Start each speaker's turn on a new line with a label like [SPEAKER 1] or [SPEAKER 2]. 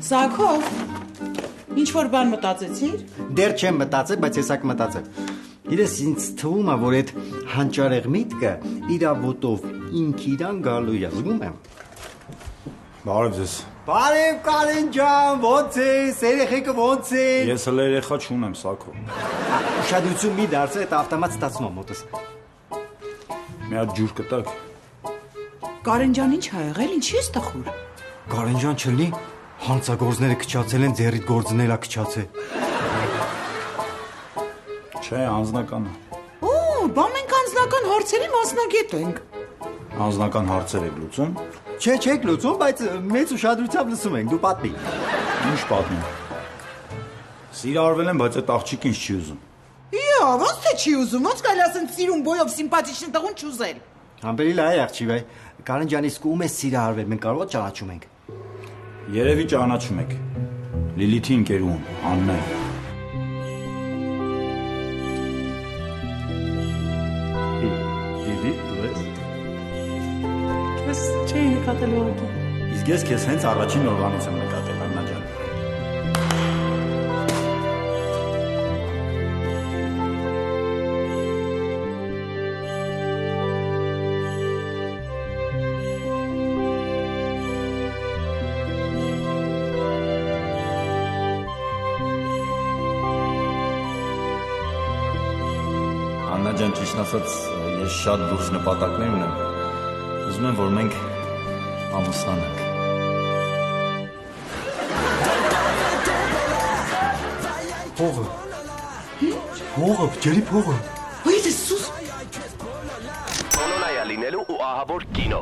[SPEAKER 1] Սակով, ինչ-որ բան մտածեցիր։
[SPEAKER 2] Դեռ չեմ մտածել, բայց ես ակ մտածել։ Իրես ինձ թվում է, որ այդ հանճարեղ միտքը իրա ոտով ինք իրան գալու է, զգում եմ։
[SPEAKER 3] Բարև ձեզ։
[SPEAKER 2] Բարև Կարեն ջան, ո՞նց ես, երեխեքը ո՞նց են։
[SPEAKER 3] Ես հələ երեխա չունեմ, Սակո։
[SPEAKER 2] Ուշադրություն մի դարձրու, այդ ավտոմատ ստացվում է մոտս։
[SPEAKER 3] Մի հատ ջուր կտակ։
[SPEAKER 1] Կարեն ջան, ինչ ա եղել, ինչի ես տխուր։
[SPEAKER 2] Կարեն ջան չլինի, հանցագործները քչացել են, ձեռիդ գործն էլա քչացել։
[SPEAKER 3] Չէ, անձնական է։
[SPEAKER 1] Օ, բա մենք անձնական հարցերի մասնագետ ենք։
[SPEAKER 3] Անձնական հարցեր եք լուծում։
[SPEAKER 2] Չէ, չեք լուծում, բայց մեծ ուշադրությամբ լսում ենք, դու պատմի։
[SPEAKER 3] Ինչ պատմեմ։ Սիրարվել եմ, բայց այդ աղջիկը ինձ չի ուզում։
[SPEAKER 1] Իա, ոնց թե չի ուզում, ոնց կարելի ասեն սիրուն բոյով սիմպաթիչնի տղուն չուզել։
[SPEAKER 2] Համբերիլ այ աղջի վայ։ Կարեն ջան, իսկ ում է սիրահարվել, մենք կարող է ճանաչում ենք։
[SPEAKER 3] Երևի ճանաչում եք։ Լիլիթի ընկերուհուն, Աննայի։ Լիլիթ, դու ես։
[SPEAKER 1] Ես չի նկատել ուղղակի։
[SPEAKER 3] Իսկ ես քեզ հենց առաջին օրվանից եմ նկատել, Աննա ջան։
[SPEAKER 4] Աննա ջան, ճիշտ ասած, ես շատ լուրջ նպատակներ ունեմ։ Ուզում եմ, որ մենք ամուսնանանք։
[SPEAKER 2] Փողը։ Փողը, ջերի փողը։
[SPEAKER 1] Ոյ, Եսուս։
[SPEAKER 5] Բոլոնայա լինելու ու ահավոր կինո։